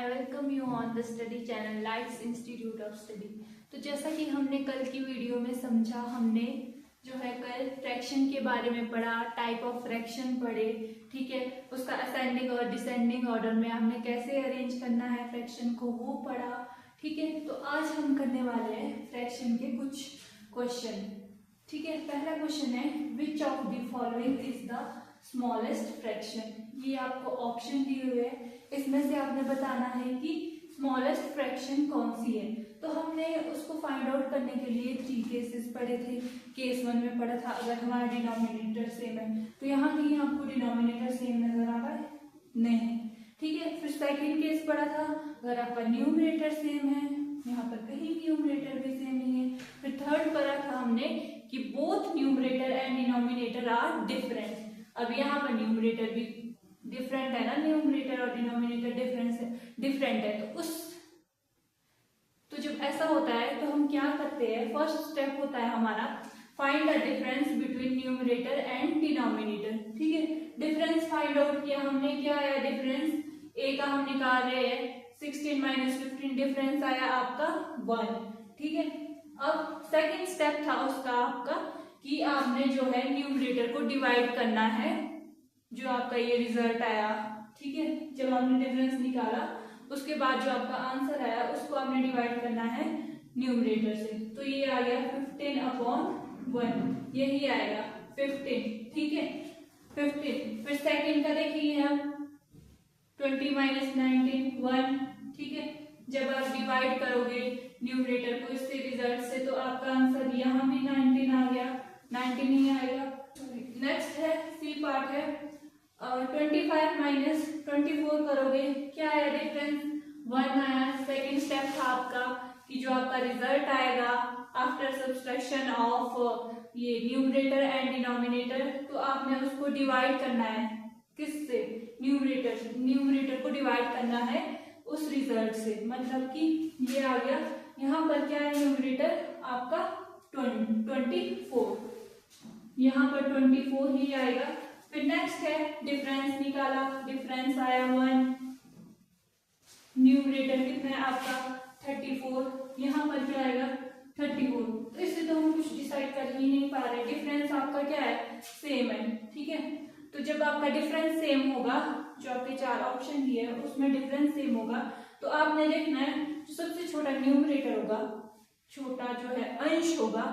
Welcome you on the study channel lights institute of study. तो जैसा कि हमने कल की वीडियो में समझा, हमने जो है कल फ्रैक्शन के बारे में पढ़ा, टाइप ऑफ फ्रैक्शन पढ़े, ठीक है। उसका असेंडिंग और डिसेंडिंग ऑर्डर में हमने कैसे अरेंज करना है फ्रैक्शन को, वो पढ़ा, ठीक है। तो आज हम करने वाले हैं फ्रैक्शन के कुछ क्वेश्चन, ठीक है। पहला क्वेश्चन है which of the following is the smallest fraction. ये आपको ऑप्शन दिए हुए हैं, इसमें से आपने बताना है कि स्मॉलेस्ट फ्रैक्शन कौन सी है। तो हमने उसको फाइंड आउट करने के लिए 3 केसेस पढ़े थे। केस 1 में पढ़ा था अगर हमारा डिनोमिनेटर सेम है, तो यहाँ कहीं आपको डिनोमिनेटर सेम नजर आ रहा है? नहीं, ठीक है। फिर सेकंड केस पढ़ा था अगर आपका न्यूमरेटर सेम है, यहाँ पर कहीं न्यूमरेटर भी सेम नहीं है। फिर थर्ड पढ़ा था हमने कि both numerator and denominator are different. अब यहाँ पर न्यूमरेटर भी डिफरेंट है ना, न्यूमरेटर और डिनोमिनेटर डिफरेंट है। तो जब ऐसा होता है तो हम क्या करते हैं, फर्स्ट स्टेप होता है हमारा find the difference between numerator and denominator, ठीक है। डिफरेंस फाइंड आउट किया हमने, क्या आया डिफरेंस, ए का हम निकाल रहे हैं 16 - 15, डिफरेंस आया आपका 1, ठीक है। अब सेकंड स्टेप था उसका आपका कि आपने जो है न्यूमरेटर को डिवाइड करना है, जो आपका ये रिजल्ट आया, ठीक है। जब आपने डिफरेंस निकाला उसके बाद जो आपका आंसर आया उसको आपने डिवाइड करना है न्यूमरेटर से। तो ये आ गया 15/1, यही आएगा 15, ठीक है 15। फिर सेकंड का देखिए हम 20 - 19 1, ठीक है। जब आप डिवाइड करोगे न्यूमरेटर को इससे रिजल्ट से तो आपका आंसर यहाँ भी 19 आ गया, 19 ही आएगा। नेक्स्ट है सी पार्ट है 25 - 24 करोगे, क्या आया डिफरेंस, 1 आया। सेकंड स्टेप था आपका कि जो आपका रिजल्ट आएगा आफ्टर सब्सट्रैक्शन ऑफ ये न्यूमरेटर एंड डिनोमिनेटर, तो आपने उसको डिवाइड करना है किससे, न्यूमरेटर को डिवाइड करना है उस रिजल्ट से। मतलब कि ये आ गया, यहाँ पर क्या है न्यूमरेटर आपका 24, यहाँ पर 24 ही आएगा। फिर नेक्स्ट है डिफरेंस निकाला, डिफरेंस आया 1, न्यूमरेटर कितना है आपका 34, यहाँ पर क्या आएगा 34। तो इससे तो हम कुछ डिसाइड कर ही नहीं पा रहे, डिफरेंस आपका क्या है, सेम है, ठीक है। तो जब आपका डिफरेंस सेम होगा, जो आपके 4 ऑप्शन दिए हैं उसमें डिफरेंस सेम होगा, तो आपने देखना है जो सबसे छोटा न्यूमरेटर होगा, छोटा जो है अंश होगा,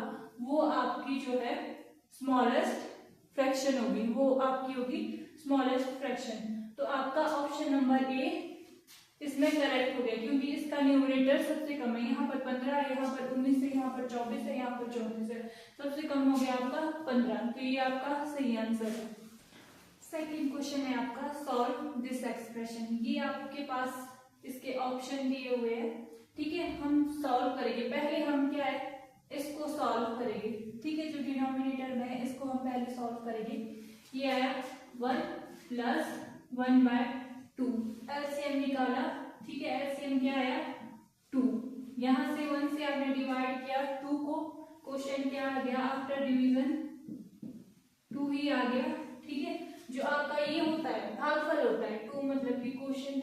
वो आपकी जो है स्मॉलेस्ट फ्रैक्शन होगी, वो आपकी होगी स्मॉलेस्ट फ्रैक्शन। तो आपका ऑप्शन नंबर ए इसमें करेक्ट हो गया, क्योंकि इसका न्यूमरेटर सबसे कम है, यहाँ पर 15 है, यहाँ पर 19 है, यहाँ पर 24 है, यहाँ पर 34 है, सबसे कम हो गया आपका 15। तो ये आपका सही आंसर है। सेकंड क्वेश्चन है आपका सॉल्व दिस एक्सप्रेशन। ये आपके पास इसके ऑप्शन दिए हुए हैं, ठीक है। हम सॉल्व करेंगे, पहले हम क्या है इसको सॉल्व करेंगे, ठीक है। जो डिनोमिनेटर में है इसको हम पहले सॉल्व करेंगे। ये आया 1 + 1/2, एलसीएम निकाला, ठीक है। एलसीएम क्या आया 2, यहाँ से 1 से आपने डिवाइड किया 2 को, क्वेश्चन क्या आ गया आफ्टर डिवीजन 2 ही आ गया, ठीक है। जो आपका ये होता है भागफल होता है 2 मतलब कि क्वेश्चन,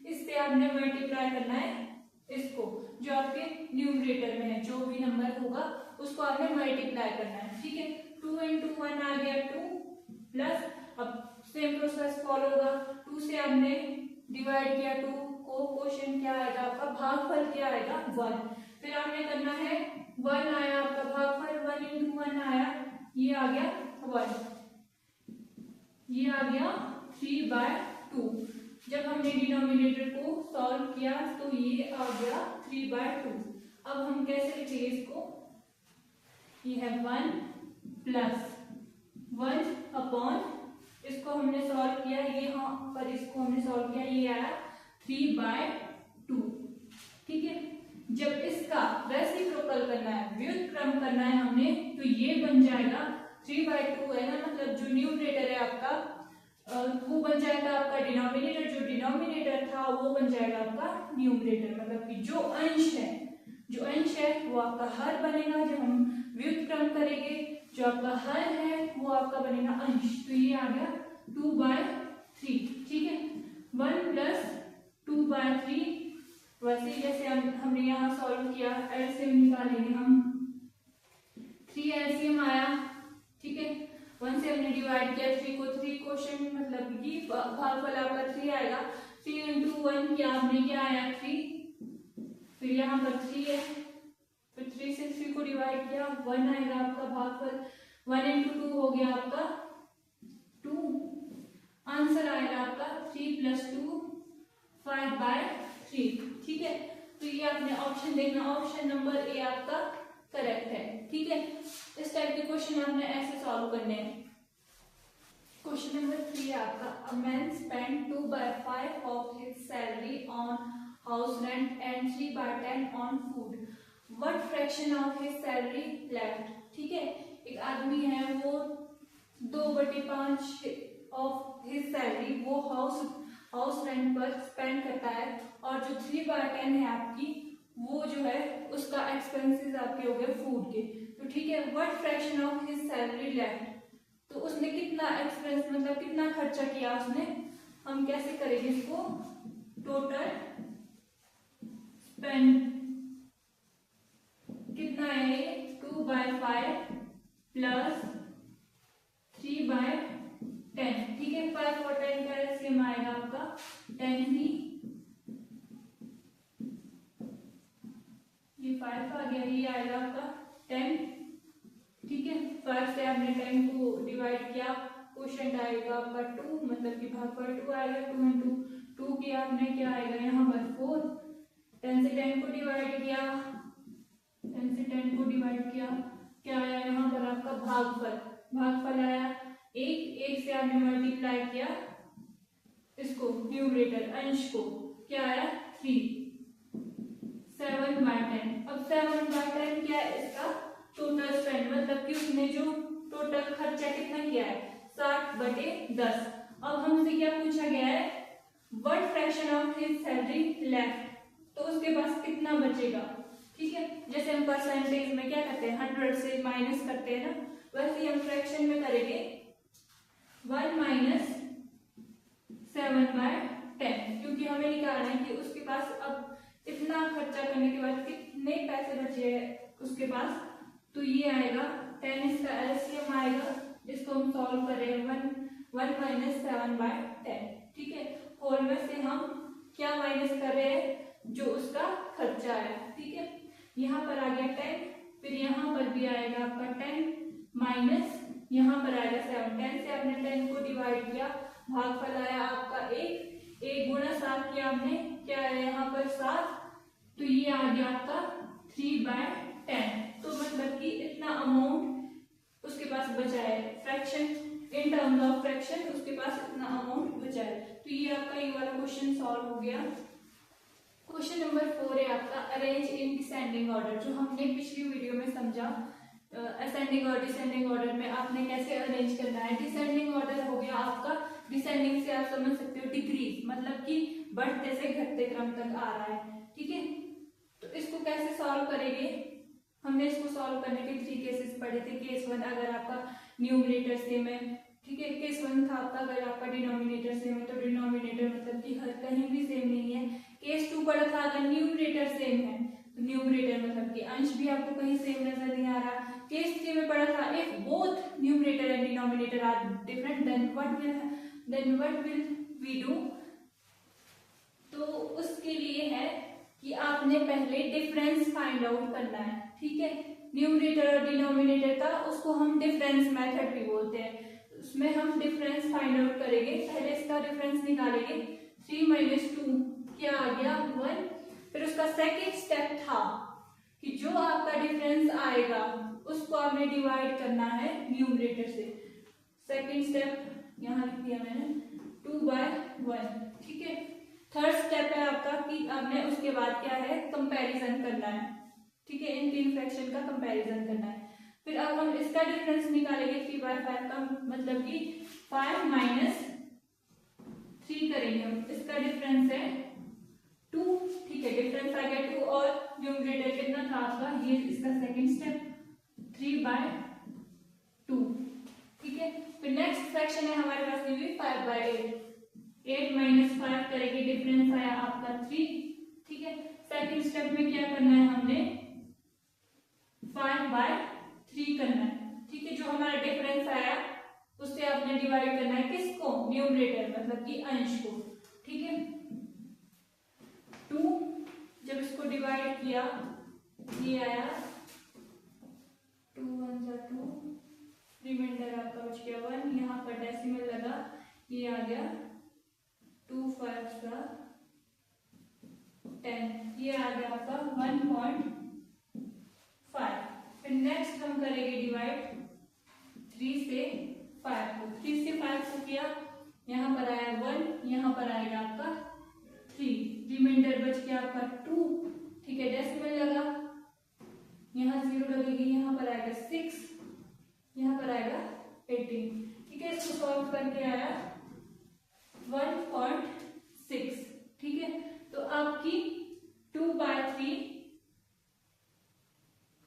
इस पे आपने मल्टीप्लाई करना है इसको, जो आपके न्यूमरेटर में है जो भी नंबर होगा उसको आपने मल्टीप्लाई करना है, ठीक है। 2 × 1 आ गया 2 प्लस, अब सेम प्रोसेस फॉलो होगा, 2 से आपने डिवाइड किया 2 को, क्वेश्चन क्या आएगा आपका भागफल क्या आएगा 1। फिर आपने करना है 1 आया आपका भागफल, 1 × 1 आया, ये आ गया 1, ये आ गया 3/2। जब हमने डिनोमिनेटर को सॉल्व किया तो ये आ गया 3/2। अब हम कैसे लिखेंगे इसको, ये है 1 + 1/, इसको हमने सॉल्व किया, ये यहाँ पर इसको हमने सॉल्व किया, ये आया 3/2, ठीक है। जब इसका रेसिप्रोकल करना है, व्युत्क्रम करना है हमने, तो ये बन जाएगा 3/2 है ना, मतलब जो न्यूमरेटर है आपका वो बन जाएगा आपका डिनोमिनेटर, जो डिनोमिनेटर था वो बन जाएगा आपका न्यूमरेटर। मतलब कि जो अंश है वो आपका हर बनेगा, जब हम व्युत्क्रम करेंगे जो आपका हर है वो आपका बनेगा अंश। तो ये आ गया 2/3, ठीक है। 1 + 2/3 सॉल्व किया, एलसीएम निकालेंगे हम। 3 एलसीएम आया, ठीक है। 1 से हमने डिवाइड किया 3 को, 3 क्वेश्चन मतलब कि भागफल आपका 3 आएगा। 3 into 1 किया हमने, क्या आया 3, फिर यहाँ पर 3 है, फिर 3 से 3 को डिवाइड किया 1 आएगा आपका भागफल। 1 into 2 हो गया आपका 2, आंसर आएगा आपका 3 + 2 5/3, ठीक है। तो ये आपने ऑप्शन देखना, ऑप्शन नंबर ए आपका करेक्ट है, ठीक है। इस टाइप के क्वेश्चन आपने ऐसे सॉल्व करने हैं। क्वेश्चन नंबर 3 है आपका, a man spend 2/5 of his salary on house rent and 3/10 on food, what fraction of his salary left, ठीक है। एक आदमी है, वो 2/5 ऑफ हिज सैलरी वो हाउस रेंट पर स्पेंड करता है, और जो 3/10 है आपकी, वो जो है उसका एक्सपेंसेस आपके हो गए फूड के, तो ठीक है। What fraction of his salary left, तो उसने कितना एक्सपेंस मतलब कितना खर्चा किया उसने, हम कैसे करेंगे इसको, टोटल स्पेंड कितना है ये 2/5 प्लस 3/10, ठीक है। 5 और 10 का एलसीएम आएगा आपका 10 ही, ये 5 आ गया, ये आएगा आपका 10, ठीक है। 5 से आपने 10 को डिवाइड किया, क्वोशिएंट आएगा आपका 2, मतलब कि भागफल 2 आएगा। 2 into 2 किया आपने, क्या आएगा यहाँ पर 4। 10 से 10 को डिवाइड किया, 10 से 10 को डिवाइड किया, क्या आया यहाँ पर आपका भागफल, भागफल आया 1 से आपने मल्टीप्लाई किया इसको न्यूमरेटर अंश को, क्या आया 3, 7/10। अब 7/10 क्या है इसका टोटल स्पेंड, मतलब कि उसने जो टोटल खर्चा कितना किया है 60/10। अब हमसे क्या पूछा गया है, what fraction of his salary left, तो उसके पास कितना बचेगा, ठीक है। जैसे हम परसेंटेज में क्या करते हैं 100 से माइनस करते हैं ना, वैसे ही हम फ्रैक्शन में करेंगे 1 - 7/10, क्योंकि हमें निकालना है कि उसके पास अब इतना खर्चा करने के बाद कितने पैसे बचे हैं उसके पास, तो ये आएगा 10, इसका एलसीएम आएगा, इसको हम सॉल्व कर रहे हैं 1 - 7/10, ठीक है। होल में से हम क्या माइनस कर रहे हैं, जो उसका खर्चा है, ठीक है। यहाँ पर आ गया 10, फिर यहाँ पर भी आएगा आपका 10 माइनस यहाँ पर आएगा 7। 10 से आपने 10 को डिवाइड किया, भागफल आया आपका 1 गुणा 7 किया आपने, क्या है यहाँ पर 7, तो ये आ गया आपका 3/10। तो मतलब कि इतना अमाउंट उसके पास बचा है, fraction in terms of fraction उसके पास इतना अमाउंट बचा है। तो ये आपका ये वाला क्वेश्चन सॉल्व हो गया। क्वेश्चन नंबर 4 है आपका, अरेंज इन डिसेंडिंग ऑर्डर, जो हमने पिछली वीडियो में समझा असेंडिंग और डिसेंडिंग ऑर्डर में आपने कैसे अरेंज करना है। डिसेंडिंग ऑर्डर हो गया आपका, डिसेंडिंग से आप समझ सकते हो डिक्रीज, मतलब कि बढ़ते से घटते क्रम तक आ रहा है, ठीक है। तो इसको कैसे सॉल्व करेंगे, हमने इसको सॉल्व करने के 3 केसेस पढ़े थे। केस 1 अगर आपका न्यूमरेटर सेम है, ठीक है। केस 1 था आपका अगर आपका डिनोमिनेटर सेम है, तो डिनोमिनेटर मतलब कि हर कहीं भी सेम नहीं है। केस 2 पढ़ा था अगर न्यूमरेटर सेम है, तो न्यूमरेटर मतलब कि अंश भी आपको कहीं सेम नजर नहीं आ रहा। केस 3 में पढ़ा था if both numerator and denominator are different then what will we do, तो उसके लिए है कि आपने पहले डिफरेंस फाइंड आउट करना है, ठीक है। न्यूमरेटर और डिनोमिनेटर का उसको हम डिफरेंस मेथड भी बोलते हैं, उसमें हम डिफरेंस फाइंड आउट करेंगे। पहले इसका डिफरेंस निकालेंगे, 3 - 2 क्या आ गया 1। फिर उसका सेकेंड स्टेप था कि जो आपका डिफरेंस आएगा उसको आपने डिवाइड करना है न्यूमरेटर से। सेकेंड स्टेप यहाँ लिख दिया मैंने 2/1, ठीक है। थर्ड स्टेप है आपका कि आपने उसके बाद क्या है कंपैरिजन करना है, ठीक है। इन 3 फ्रैक्शन का कंपैरिजन करना है। फिर अब हम इसका डिफरेंस निकालेंगे 3/5 का, मतलब कि 5 - 3 करेंगे हम। इसका डिफरेंस है 2, ठीक है। डिफरेंस आ गया 2 और न्यूमरेटर कितना था आपका, ये इसका सेकंड स्टेप 3/2, ठीक है। फिर नेक्स्ट फ्रैक्शन है हमारे पास ये भी 5/8, 8 - 5 करेंगे, डिफरेंस आया आपका 3, ठीक है। सेकंड स्टेप में क्या करना है, हमने 5/3 करना है। ठीक है, जो हमारा डिफरेंस आया उससे आपने डिवाइड करना है किसको, न्यूमरेटर मतलब कि अंश को। ठीक है, 2 जब इसको डिवाइड किया ये आया 2 1 जा 2, रिमाइंडर आपका बच गया 1, यहाँ पर डेसिमल लगा ये आ गया 2 5 का 10, ये आ गया आपका 1.5। फिर नेक्स्ट हम करेंगे डिवाइड 3 से 5 को, 3 से 5 को किया, यहाँ पर आया 1, यहाँ पर आएगा आपका 3, रिमाइंडर बच गया आपका 2। ठीक है, डेसिमल लगा, यहाँ 0 लगेगी, यहाँ पर आएगा 6, यहाँ पर आएगा 18। ठीक है, इसको सॉल्व करके आया 1.6। ठीक है, तो आपकी 2/3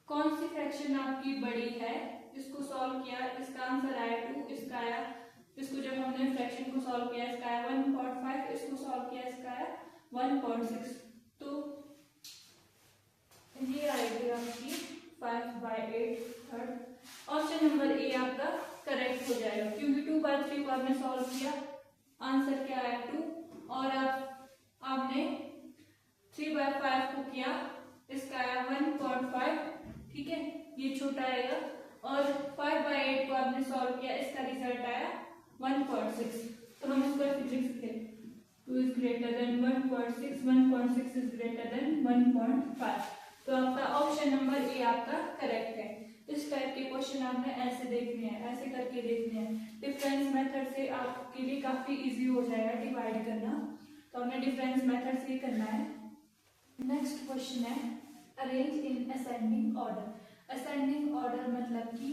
कौन सी फ्रैक्शन आपकी बड़ी है, इसको सॉल्व किया, इसका आंसर आया 2, इसका आया, इसको जब हमने फ्रैक्शन को सॉल्व किया इसका आया 1.5, इसको सॉल्व किया इसका आया 1.6। तो ये आएगी आपकी 5/8 थर्ड। ऑप्शन नंबर ए आपका करेक्ट हो जाएगा, क्योंकि 2/3 को आपने सॉल्व किया, आंसर क्या आया 2, और आपने 3/5 को किया, इसका आया 1.5। ठीक है, ये छोटा आएगा, और 5/8 को आपने सॉल्व किया, इसका रिजल्ट आया 1.6। तो हम इसको ऐसे लिख सकते हैं 2 is greater than 1.6, 1.6 is greater than 1.5। तो आपका ऑप्शन नंबर ए आपका करेक्ट है। इस टाइप के क्वेश्चन आपने ऐसे देखने हैं, ऐसे करके देखने हैं। डिफरेंस मेथड से आपके लिए काफी इजी हो जाएगा डिवाइड करना, तो आपने डिफरेंस मेथड से ही करना है। नेक्स्ट क्वेश्चन है arrange in ascending order. Ascending order मतलब कि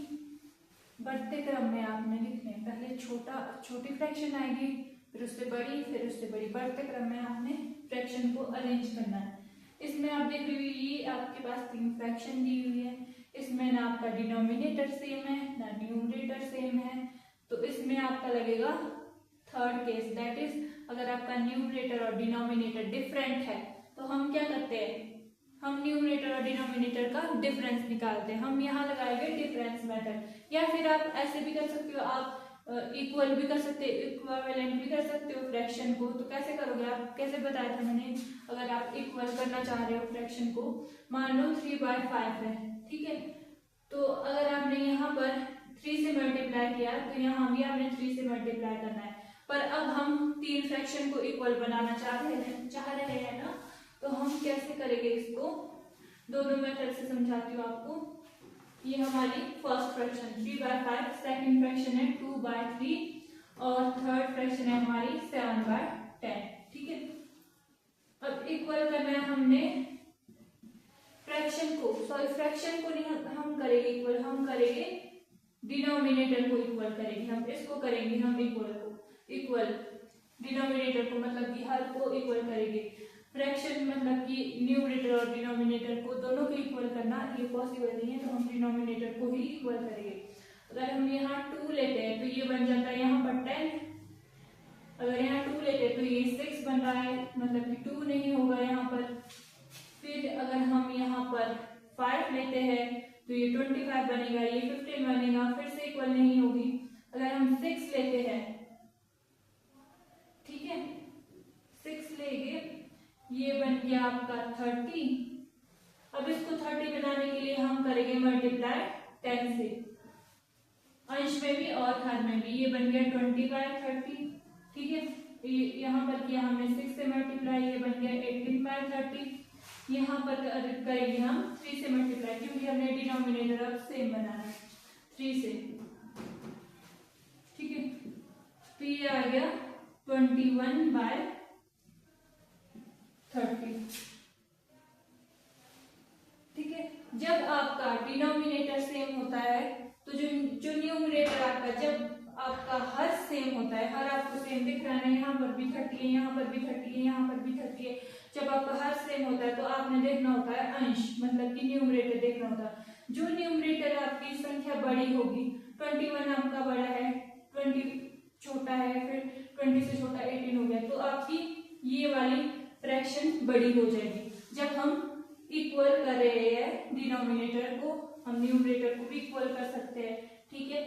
बढ़ते क्रम में आपने लिखने, पहले छोटी फ्रैक्शन आएगी, फिर उससे बड़ी, फिर उससे बड़ी, बढ़ते क्रम में आपने फ्रैक्शन को अरेंज करना है। इसमें आप देख रहे हो ये आपके पास 3 फ्रैक्शन दी हुई है, इसमें ना आपका डिनोमिनेटर सेम है ना न्यूमरेटर सेम है, तो इसमें आपका लगेगा थर्ड केस, दैट इज अगर आपका न्यूमरेटर और डिनोमिनेटर डिफरेंट है तो हम क्या करते हैं, हम न्यूमरेटर और डिनोमिनेटर का डिफरेंस निकालते हैं, हम यहाँ लगाएंगे डिफरेंस मेथड। या फिर आप ऐसे भी कर सकते हो, आप इक्वल भी कर सकते हो, इक्विवेलेंट भी कर सकते हो फ्रैक्शन को। तो कैसे करोगे आप, कैसे बताया था मैंने, अगर आप इक्वल करना चाह रहे हो फ्रैक्शन को, मान लो 3/5 है, ठीक है, तो अगर आपने यहाँ पर 3 से मल्टीप्लाई किया तो यहाँ भी आपने 3 से मल्टीप्लाई करना है। पर अब हम 3 फ्रैक्शन को इक्वल बनाना चाह रहे हैं ना, तो हम कैसे करेंगे इसको, दोनों मेथड से समझाती हूँ आपको। ये हमारी फर्स्ट फ्रैक्शन 3/5, सेकंड फ्रैक्शन है 2/3 और थर्ड फ्रैक्शन है हमारी 7/10। ठीक है, अब इक्वल करना है हमने फ्रैक्शन को, सॉरी फ्रैक्शन को नहीं हम करेंगे इक्वल, हम करेंगे डिनोमिनेटर को इक्वल करेंगे, हम इसको करेंगे हम इक्वल डिनोमिनेटर को, मतलब कि हर को इक्वल करेंगे। फ्रैक्शन मतलब कि न्यूमरेटर और डिनोमिनेटर को दोनों को इक्वल करना ये पॉसिबल नहीं है, तो हम डिनोमिनेटर को ही इक्वल करेंगे। अगर हम यहाँ 2 लेते हैं तो ये बन जाता है यहाँ पर 10, अगर यहाँ 2 लेते हैं तो ये 6 बन रहा है, मतलब कि 2 नहीं होगा यहाँ पर। फिर अगर हम यहाँ पर 5 लेते हैं तो ये 25 बनेगा, ये 15 बनेगा, फिर से इक्वल नहीं होगी। अगर हम 6 लेते हैं, ठीक है, 6 लेंगे, ये बन गया आपका 30। अब इसको 30 बनाने के लिए हम करेंगे मल्टीप्लाई 10 से, अंश में भी और हर में भी, ये बन गया 20/30। ठीक है, यहाँ पर किया हमने 6 से मल्टीप्लाई, ये बन गया 18/30। यहाँ पर करेंगे हम 3 से मल्टीप्लाई, क्योंकि हमने डिनोमिनेटर अब सेम बनाना है 3 से। ठीक है, तो ये आ गया 21/30। ठीक है, जब आपका डिनोमिनेटर सेम होता है तो जो न्यूमरेटर आपका, जब आपका हर सेम होता है, हर आपको सेम दिख रहा है, यहाँ पर भी 30 है, यहाँ पर भी 30 है, यहाँ पर भी 30 है, जब आपका हर सेम होता है तो आपने देखना होता है अंश, मतलब कि न्यूमरेटर देखना होता है। जो न्यूमरेटर आपकी संख्या बड़ी होगी, 21 आपका बड़ा है, 20 छोटा है, फिर 20 से छोटा 18 हो गया, तो आपकी ये वाली फ्रैक्शन बड़ी हो जाएगी। जब हम इक्वल कर रहे हैं डिनोमिनेटर को, हम न्यूमरेटर को भी इक्वल कर सकते हैं, ठीक है।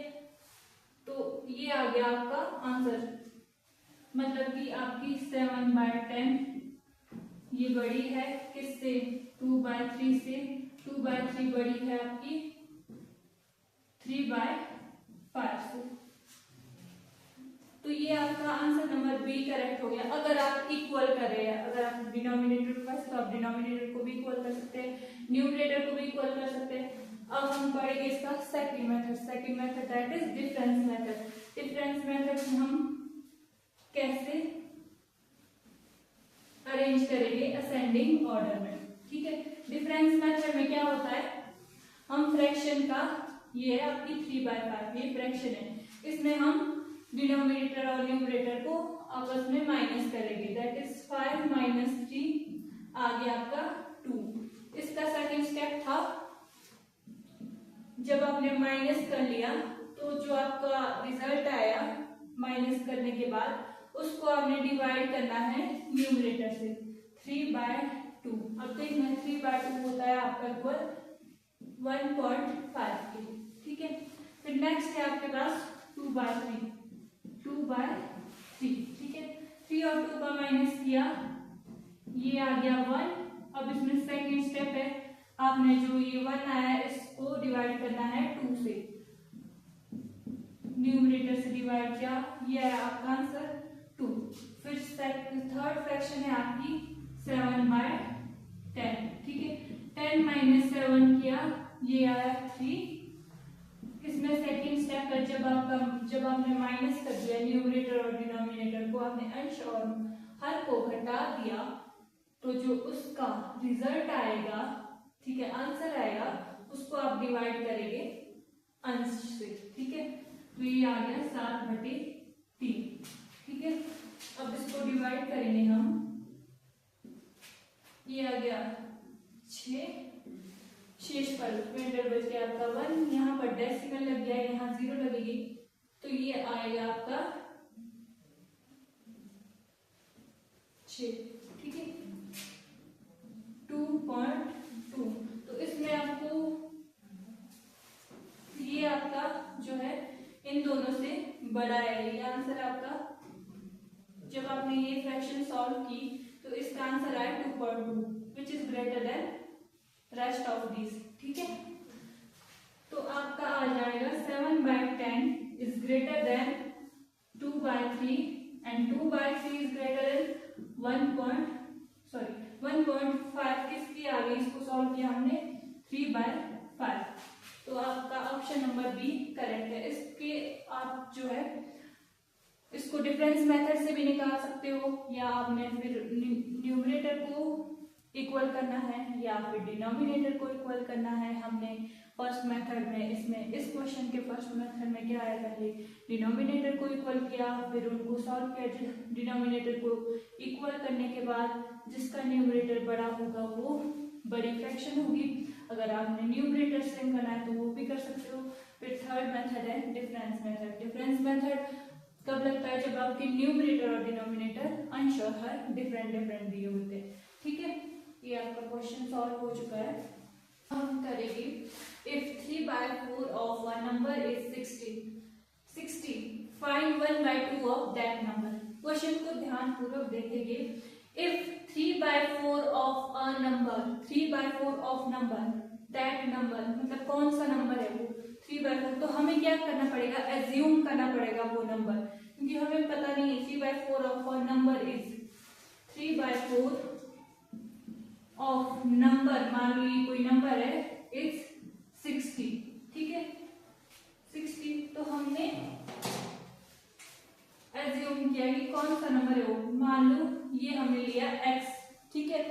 तो ये आ गया आपका आंसर, मतलब कि आपकी 7/10 ये बड़ी है किससे, 2/3 से। 2/3 बड़ी है आपकी 3/5 से। तो ये आपका आंसर नंबर बी करेक्ट हो गया। अगर आप इक्वल कर रहे हैं, अगर आप डिनोमिनेटर के पास, तो आप डिनोमिनेटर को भी इक्वल कर सकते हैं, न्यूमरेटर को भी इक्वल कर सकते हैं। अब हम पढ़ेंगे इसका second method. Second method that is difference method. Difference method में हम कैसे अरेंज करेंगे असेंडिंग ऑर्डर में, ठीक है। डिफरेंस मेथड में क्या होता है, हम फ्रैक्शन का, ये है आपकी 3/5, ये फ्रैक्शन है, इसमें हम डिनोमिनेटर और न्यूमरेटर को आपस में माइनस करेंगे, दैट इज 5 - 3 आ गया आपका 2। इसका सेकंड स्टेप था, जब आपने माइनस कर लिया तो जो आपका रिजल्ट आया माइनस करने के बाद उसको आपने डिवाइड करना है न्यूमरेटर से, 3/2। अब देखना 3/2 होता है आपका इक्वल 1.5 के, ठीक है। फिर नेक्स्ट है आपके पास 2/3, 2/3, ठीक है। 3 और 2 का माइनस किया, ये आ गया 1। अब इसमें सेकंड स्टेप है, आपने जो ये 1 आया है इसको डिवाइड करना है 2 से, न्यूमरेटर से डिवाइड किया, ये है आपका आंसर 2। फिर थर्ड फ्रैक्शन है आपकी 7/10, ठीक है। 10 - 7 किया, ये आया 3। इसमें सेकंड स्टेप है, जब आपने माइनस कर दिया न्यूमरेटर और डिनोमिनेटर को, आपने अंश और हर को घटा दिया, तो जो उसका रिजल्ट आएगा, ठीक है, आंसर आएगा, उसको आप डिवाइड करेंगे अंश से, ठीक है। तो ये आ गया 7/3, ठीक है। अब इसको डिवाइड करेंगे हम, ये आ गया 6, शेष पर इंटर बच गया आपका 1, यहाँ पर डेसिमल लग गया, यहाँ 0 लगेगी, तो ये आएगा आपका 6, ठीक है, 2.2। तो इसमें आपको ये आपका जो है इन दोनों से बड़ा है, ये आंसर आपका, जब आपने ये फ्रैक्शन सॉल्व की तो इसका आंसर आया 2.2 which is greater than rest of this, ठीक है। तो आपका आ जाएगा 7/10 is greater than 2/3 and 2/3 is greater than 1.5 किसकी आ गई, इसको सॉल्व किया हमने 3/5। तो आपका ऑप्शन नंबर बी करेक्ट है। इसके आप जो है इसको डिफरेंस मेथड से भी निकाल सकते हो, या आपने फिर न्यूमरेटर को इक्वल करना है या फिर डिनोमिनेटर को इक्वल करना है। हमने फर्स्ट मेथड में, इसमें इस क्वेश्चन के फर्स्ट मेथड में क्या है, पहले डिनोमिनेटर को इक्वल किया, फिर उनको सॉल्व किया। डिनोमिनेटर को इक्वल करने के बाद जिसका न्यूमरेटर बड़ा होगा वो बड़ी फ्रैक्शन होगी। अगर आपने न्यूमरेटर सेम करना है तो वो भी कर सकते हो। फिर थर्ड मेथड है डिफरेंस मेथड। डिफरेंस मेथड कब लगता है, जब आपके न्यूमरेटर और डिनोमिनेटर अंश और हर डिफरेंट दिए होते हैं, ठीक है। ये आपका क्वेश्चन सॉल्व हो चुका है। हम करेंगे if 3/4 of a number is 60 find 1/2 of that number. Question को ध्यान पूर्वक देखेंगे। If 3/4 of a number, 3/4 of number, that number मतलब कौन सा नंबर है वो 3/4, तो हमें क्या करना पड़ेगा, एज्यूम करना पड़ेगा वो नंबर, क्योंकि हमें पता नहीं है 3/4 of a number is 3/4 of number, मान लो ये कोई नंबर है, इज 60, ठीक है 60। तो हमने एज्यूम किया कि कौन सा नंबर है वो, मान लो ये हमने लिया x, ठीक है।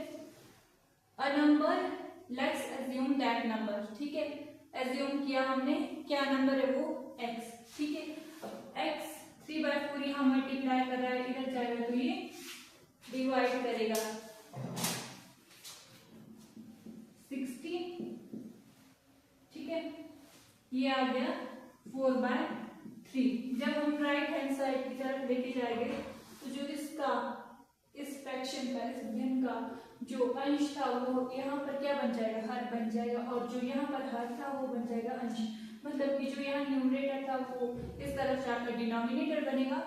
A number, let's assume that number, ठीक है। एज्यूम किया हमने, क्या नंबर है वो x, ठीक है। अब x 3/4 यहाँ मल्टीप्लाई कर रहा है, इधर जाएगा तो ये डिवाइड करेगा 60, ठीक है। ये आ गया 4/3। जब हम राइट हैंड साइड की तरफ लेके जाएंगे तो जो इसका, इस फ्रैक्शन का, इस भिन्न का जो अंश था वो यहाँ पर क्या बन जाएगा, हर बन जाएगा, और जो यहाँ पर हर था वो बन जाएगा अंश। मतलब कि जो यहाँ न्यूमरेटर था वो इस तरफ जाकर डिनोमिनेटर बनेगा,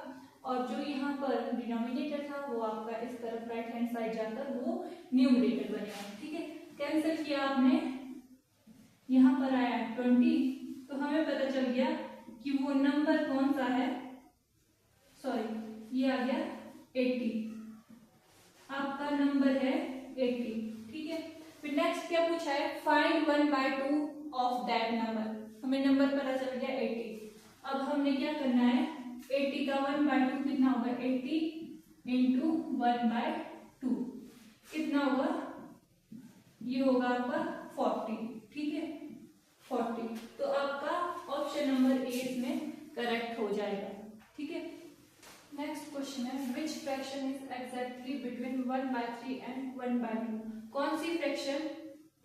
और जो यहाँ पर डिनोमिनेटर था वो आपका इस तरफ राइट हैंड साइड जाकर वो न्यूमरेटर बनेगा। ठीक है, कैंसिल किया आपने, यहाँ पर आया 20, तो हमें पता चल गया कि वो नंबर कौन सा है, सॉरी ये आ गया 80, आपका नंबर है 80। ठीक है, फिर नेक्स्ट क्या पूछा है, फाइंड 1/2 ऑफ दैट नंबर। हमें नंबर पता चल गया 80। अब हमने क्या करना है, 80 का 1/2 कितना होगा, 80 इंटू 1/2 कितना होगा, ये होगा आपका 40। ठीक है, 40, तो आपका ऑप्शन नंबर ए इसमें करेक्ट हो जाएगा। ठीक है, नेक्स्ट क्वेश्चन है, विच fraction is exactly between 1/3 and 1/2। कौन सी फ्रैक्शन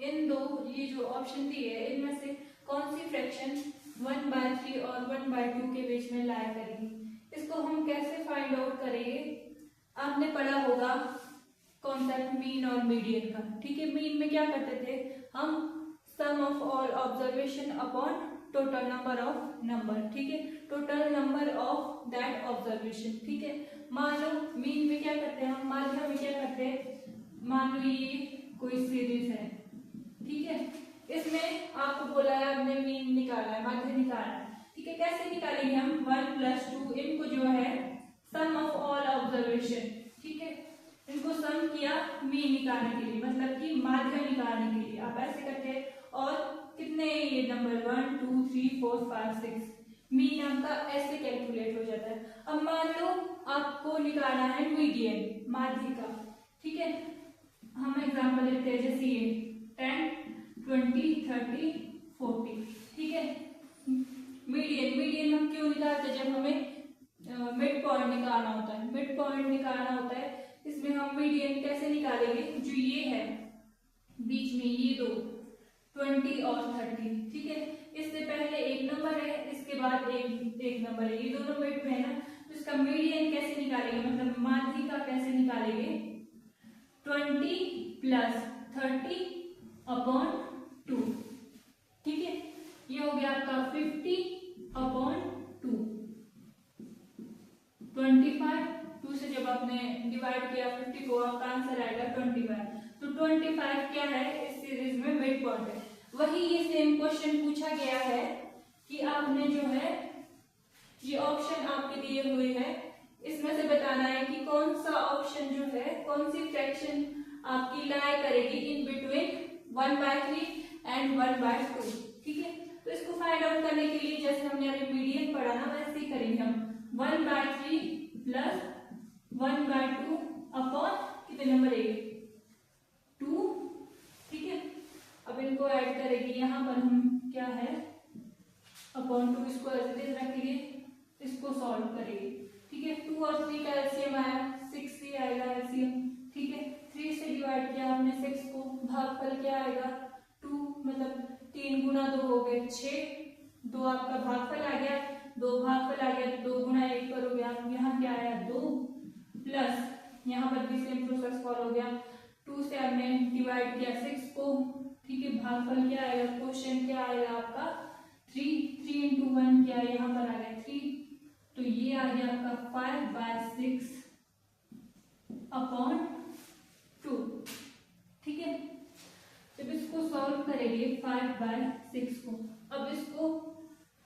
इन दो, ये जो ऑप्शन दिए है इनमें से कौन सी फ्रैक्शन 1/3 और 1/2 के बीच में लाया करेगी। इसको हम कैसे फाइंड आउट करेंगे, आपने पढ़ा होगा कॉन्सेप्ट मीन और मीडियन का। ठीक है, मीन में क्या करते थे हम, sum of all observation upon total number of number. ठीक है, total number of that observation. ठीक है, मान लो मीन में क्या करते हैं हम, माध्यम में क्या करते हैं, मान लो ये कोई सीरीज है। ठीक है, इसमें आपको बोला है हमने मीन निकाला है, माध्य निकालना है। ठीक है, कैसे निकालेंगे हम, 1 + 2 इनको जो है सम ऑफ ऑल ऑब्जर्वेशन। ठीक है, इनको सम किया मीन निकालने के लिए, मतलब कि माध्य निकालने के लिए आप ऐसे करते हैं। और कितने ये नंबर 1 2 3 4 5 6, मीन आपका ऐसे कैलकुलेट हो जाता है। अब मान लो आपको निकालना है मीडियन, माध्य का। ठीक है, हम एग्जांपल लेते हैं, जैसे ये 10 20 30 40। ठीक है, मीडियन, मीडियन हम क्यों निकालते हैं, जब हमें मिड पॉइंट निकालना होता है, मिड पॉइंट निकालना होता है। इसमें हम मीडियन कैसे निकालेंगे, जो ये है बीच में ये दो 20 और 30। ठीक है, इससे पहले एक नंबर है, इसके बाद एक नंबर है, ये दोनों मिड में है ना, तो इसका मीडियन कैसे निकालेंगे, मतलब माध्य का कैसे निकालेंगे, 20 + 30 अपॉन 2। ठीक है, ये हो गया आपका 50 अपॉन 2, 25। 2 से जब आपने डिवाइड किया 50 को, आपका आंसर आएगा 25। तो 25 क्या है, इस सीरीज में मिड पॉइंट है। वही ये सेम क्वेश्चन पूछा गया है कि आपने जो है ये ऑप्शन आपके दिए हुए हैं, इसमें से बताना है कि कौन सा ऑप्शन जो है, कौन सी फ्रैक्शन आपकी लाई करेगी इन बिटवीन 1/3 एंड 1/2। ठीक है, तो इसको फाइंड आउट करने के लिए जैसे हमने अभी मीडियन पढ़ा ना, वैसे ही करेंगे हम, 1/3 + 1/2 अपॉन कितने नंबर है 2। ठीक है, अब इनको ऐड करेंगे, यहाँ पर हम क्या है अपॉन 2, इसको ऐसे रखेंगे, इसको सॉल्व करेंगे। ठीक है, 2 और 3 का एलसीएम आया 6 ही आएगा एलसीएम। ठीक है, 3 से डिवाइड किया हमने 6 को, भागफल क्या आएगा 2, मतलब 3 गुना 2 हो गए 6, 2 आपका भागफल आ गया, 2 भागफल आ गया, 2 गुना 1 पर हो गया, यहाँ क्या आया 2, प्लस यहाँ पर भी सेम प्रोसेस फॉलो हो गया, 2 से हमने डिवाइड किया 6 को। ठीक है, भागफल क्या आएगा, क्वेश्चन क्या आएगा आपका 3, 3 × 1 क्या यहाँ पर आ गया 3, तो ये आ गया आपका 5/6 अपॉन 2। ठीक है, जब इसको सॉल्व करेंगे 5/6 को, अब इसको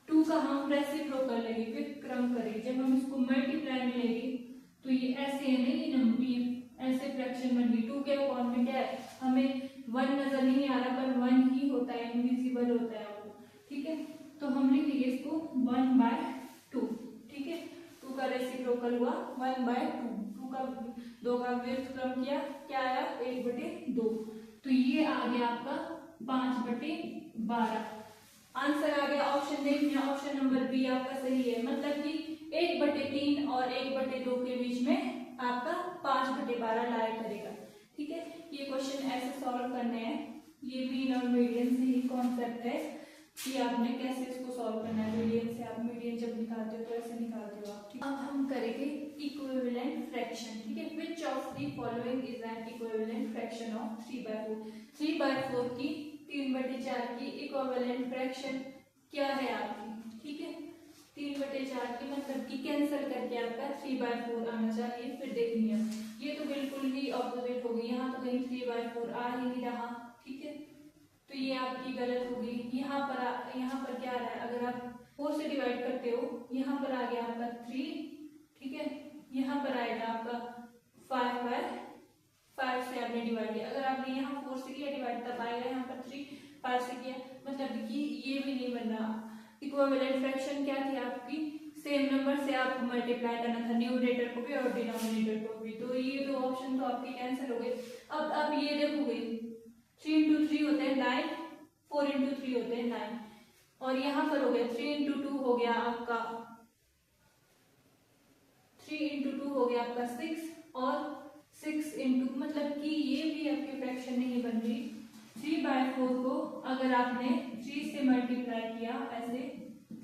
2 का हम रेसिप्रोकल लेंगे, फिर क्रम करेंगे। जब हम इसको मल्टीप्लाई में लेंगे तो ये ऐसे है नहीं, ये नंबर ऐसे फ्रैक्शन बन गई। 2 के अपॉन में क्या है, हमें 1 नजर नहीं आ रहा, पर 1 ही होता है, इनविजिबल होता है वो। ठीक है, तो हम लिखेंगे इसको 1/2। ठीक है, 2 का रेसिप्रोकल हुआ 1/2, 2 का व्युत्क्रम किया, क्या आया 1/2, तो ये आ गया आपका 5/12। आंसर आ गया ऑप्शन देखिए, ऑप्शन नंबर बी आपका सही है, मतलब कि 1/3 और 1/2 के बीच में आपका 5/12 लाया करेगा। ठीक है, ये क्वेश्चन ऐसे सॉल्व करने हैं, ये मीन और मीडियन से ही कॉन्सेप्ट है कि आपने कैसे इसको सॉल्व करना है। मीडियन से आप मीडियन जब निकालते हो तो ऐसे निकालते हो आप। अब हम करेंगे इक्विवेलेंट फ्रैक्शन, ठीक है। Which of the following is an equivalent fraction of 3/4। 3/4 की 3/4 की इक्विवेलेंट फ्रैक्शन क्या है आपकी, ठीक है। 3/4 की मतलब कि कैंसिल करके आपका 3/4 आना चाहिए। फिर देखेंगे ये तो बिल्कुल ही ऑपोजिट होगी, यहाँ तो कहीं 3/4 आ ही नहीं रहा, ठीक है। तो ये आपकी गलत होगी। यहाँ पर क्या आ रहा है, अगर आप 4 से डिवाइड करते हो, यहाँ पर आ गया आपका 3, ठीक है। यहाँ पर आएगा आपका 5 से आपने डिवाइड किया। अगर आपने यहाँ 4 से किया डिवाइड तब आएगा यहाँ पर 5 से किया, मतलब कि ये भी नहीं बन रहा। इक्विवेलेंट फ्रैक्शन क्या थी आपकी, सेम नंबर से आपको मल्टीप्लाई करना था, न्यूमरेटर को भी और डिनोमिनेटर को भी। तो ये दो ऑप्शन तो आपके कैंसिल हो गए। अब आप ये देखोगे 3 into 3 होते हैं 9, 4 into 3 होते हैं 9, और यहाँ पर हो गया 3 into 2 हो गया आपका 3 into 2 हो गया आपका 6, और 6 into मतलब कि ये भी आपकी फ्रैक्शन नहीं बन रही। 3/4 को अगर आपने 3 से मल्टीप्लाई किया, ऐसे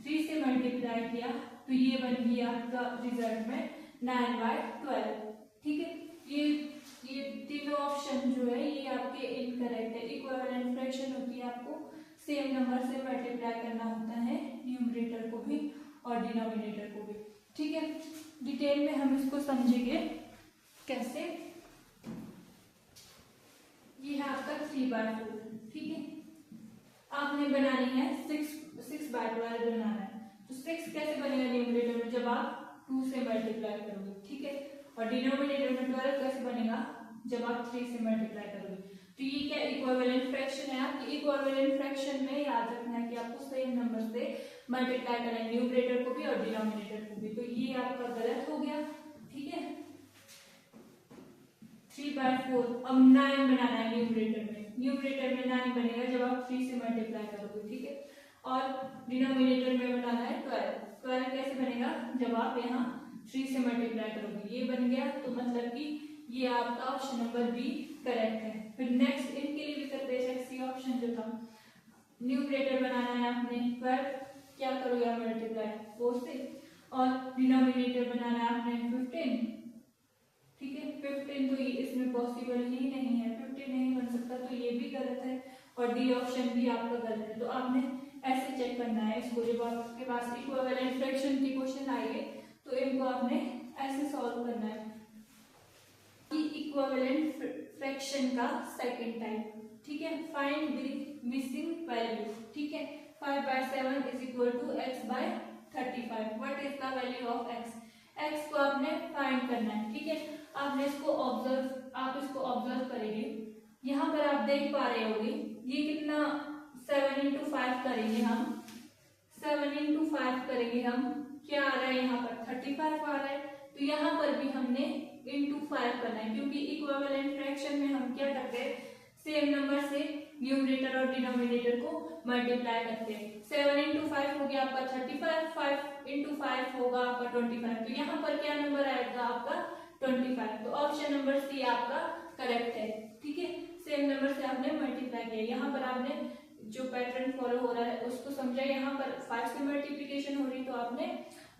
3 से मल्टीप्लाई किया, तो ये बन गया आपका रिजल्ट में 9/12, ठीक है। ये तीनों ऑप्शन जो है ये आपके इनकरेक्ट है। इक्विवेलेंट फ्रैक्शन होती है आपको सेम नंबर से मल्टीप्लाई करना होता है, न्यूमरेटर को भी और डिनोमिनेटर को भी, ठीक है। डिटेल में हम इसको समझेंगे कैसे। ये है आपका 3/4, ठीक है। आपने बनानी है 6/12 बनाना है। तो 6 कैसे बनेगा न्यूमरेटर में, जब आप 2 से मल्टीप्लाई करोगे, ठीक है। और डिनोमिनेटर में 12 कैसे बनेगा, जब आप 3 से मल्टीप्लाई करोगे। तो ये क्या इक्विवेलेंट फ्रैक्शन है आपकी। इक्विवेलेंट फ्रैक्शन में याद रखना है कि आपको सेम नंबर से मल्टीप्लाई करना है, न्यूमरेटर को भी और डिनोमिनेटर को भी। तो ये आपका गलत हो गया, ठीक है। 3/4 अब 9 बनाना है न्यूमरेटर में। न्यूमरेटर में 9 बनेगा जब आप 3 से मल्टीप्लाई करोगे, ठीक है। और डिनोमिनेटर में बनाना है 12। 12 कैसे बनेगा, जब आप यहाँ 3 से मल्टीप्लाई करोगे। ये बन गया, तो मतलब कि ये आपका ऑप्शन नंबर बी करेक्ट है। फिर नेक्स्ट इनके लिए भी करते हैं सी ऑप्शन जो था। न्यूमरेटर बनाना है आपने 12, क्या करोगे आप मल्टीप्लाई 4 से, और डिनोमिनेटर बनाना है आपने 15, ठीक है। 15 तो ये इसमें पॉसिबल ही नहीं है, 15 नहीं बन सकता, तो ये भी गलत है और डी ऑप्शन भी आपका गलत है। तो आपने ऐसे चेक करना है इसको, जब आपके पास इक्विवेलेंट फ्रैक्शन की क्वेश्चन आएंगे तो इनको आपने ऐसे सॉल्व करना है कि इक्विवेलेंट फ्रैक्शन का सेकंड टाइप, ठीक है। फाइंड द मिसिंग वैल्यू, ठीक है। 5/7 is equal to x/35। What is the value of x। x को आपने फाइंड करना है, ठीक है। आपने इसको ऑब्जर्व करेंगे। यहाँ पर आप देख पा रहे होंगे ये कितना 7 into 5 करेंगे हम, 7 into 5 करेंगे हम, क्या आ रहा है यहाँ पर 35 आ रहा है। तो यहाँ पर भी हमने into 5 करना है, क्योंकि इक्विवेलेंट फ्रैक्शन में हम क्या करते हैं, सेम नंबर से न्यूमरेटर और डिनोमिनेटर को मल्टीप्लाई करते हैं। 7 into 5 हो गया आपका 35, 5 into 5 होगा आपका 25। तो यहाँ पर क्या नंबर आएगा आपका 25। तो ऑप्शन नंबर सी आपका करेक्ट है, ठीक है। सेम नंबर से आपने मल्टीप्लाई किया। यहाँ पर आपने जो पैटर्न फॉलो हो रहा है उसको समझा। यहाँ पर 5 से मल्टीप्लिकेशन हो रही, तो आपने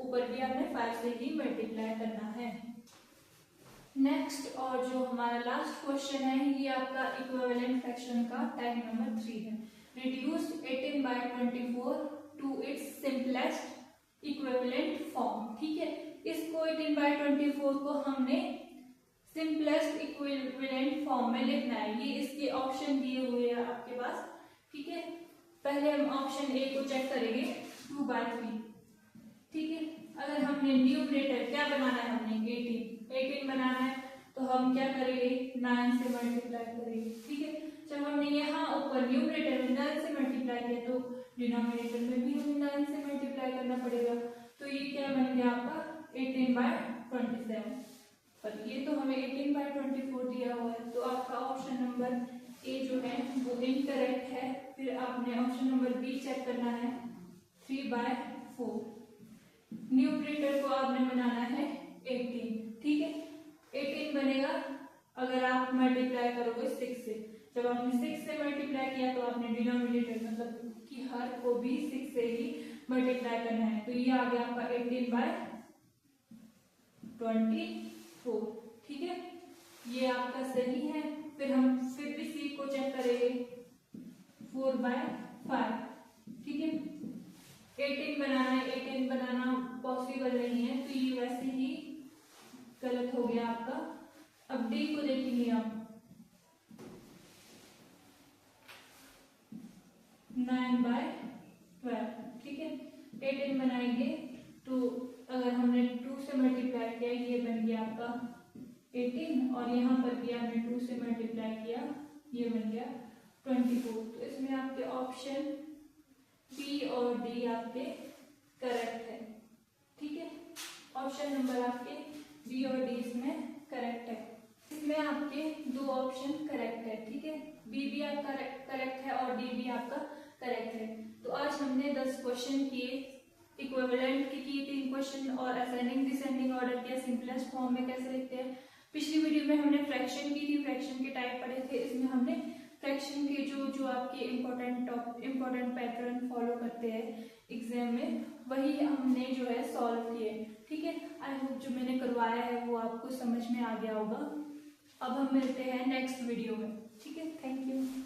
ऊपर भी आपने 5 से ही मल्टीप्लाई करना है। नेक्स्ट और जो हमारा लास्ट क्वेश्चन है, ये आपका इक्विवेलेंट फ्रैक्शन का टाइप नंबर 3 है। Reduce 18/24 to its simplest equivalent form, ठीक है। इसको 18/24 को हमने सिंपलेस्ट इक्विवेलेंट फॉर्म में लिखना है। ये इसके ऑप्शन दिए हुए हैं आपके पास, ठीक है। पहले हम ऑप्शन ए को चेक करेंगे 2/3, ठीक है। अगर हमने न्यूमरेटर क्या बनाना है, हमने 18 बनाना है, तो हम क्या करेंगे 9 से मल्टीप्लाई करेंगे, ठीक है। जब हमने यहाँ ऊपर न्यूमरेटर में 9 से मल्टीप्लाई किया तो डिनोमिनेटर में भी हमें 9 से मल्टीप्लाई करना पड़ेगा। तो ये क्या बन गया आपका 18/27। पर ये तो हमें 18/24 दिया हुआ है, तो आपका ऑप्शन नंबर ए जो है वो इनकरेक्ट है। फिर आपने ऑप्शन नंबर बी चेक करना है 3/4। न्यूमरेटर को आपने बनाना है 18, ठीक है। 18 बनेगा अगर आप मल्टीप्लाई करोगे 6 से। जब आपने 6 से मल्टीप्लाई किया तो आपने डिनोमिनेटर मतलब कि हर को भी 6 से ही मल्टीप्लाई करना है। तो ये आ गया आपका 18/24, 24, ठीक है, ये आपका सही है। फिर हम फिर भी सी को चेक करेंगे, 4/5, ठीक है। 18 बनाना है, 18 बनाना पॉसिबल नहीं है, तो ये वैसे ही गलत हो गया आपका। अब डी को देखेंगे आप, 9/12, ठीक है। 18 बनाएंगे तो अगर हमने 2 से मल्टीप्लाई किया, ये बन गया आपका 18, और यहाँ पर भी आपने 2 से मल्टीप्लाई किया, ये बन गया 24। तो इसमें आपके ऑप्शन बी और डी आपके करेक्ट है, ठीक है। ऑप्शन नंबर आपके बी और डी इसमें करेक्ट है। इसमें आपके 2 ऑप्शन करेक्ट है, ठीक है। बी भी आपका करेक्ट है और डी भी आपका करेक्ट है। तो आज हमने 10 क्वेश्चन किए, इक्विवेलेंट के किए 3 क्वेश्चन, और असेंडिंग डिसेंडिंग ऑर्डर किया, सिंपलेस्ट फॉर्म में कैसे लिखते हैं। पिछली वीडियो में हमने फ्रैक्शन की थी, फ्रैक्शन के टाइप पढ़े थे। इसमें हमने फ्रैक्शन के जो आपके इम्पोर्टेंट पैटर्न फॉलो करते हैं एग्जाम में, वही हमने जो है सॉल्व किए, ठीक है। आई होप जो मैंने करवाया है वो आपको समझ में आ गया होगा। अब हम मिलते हैं नेक्स्ट वीडियो में, ठीक है। Thank you.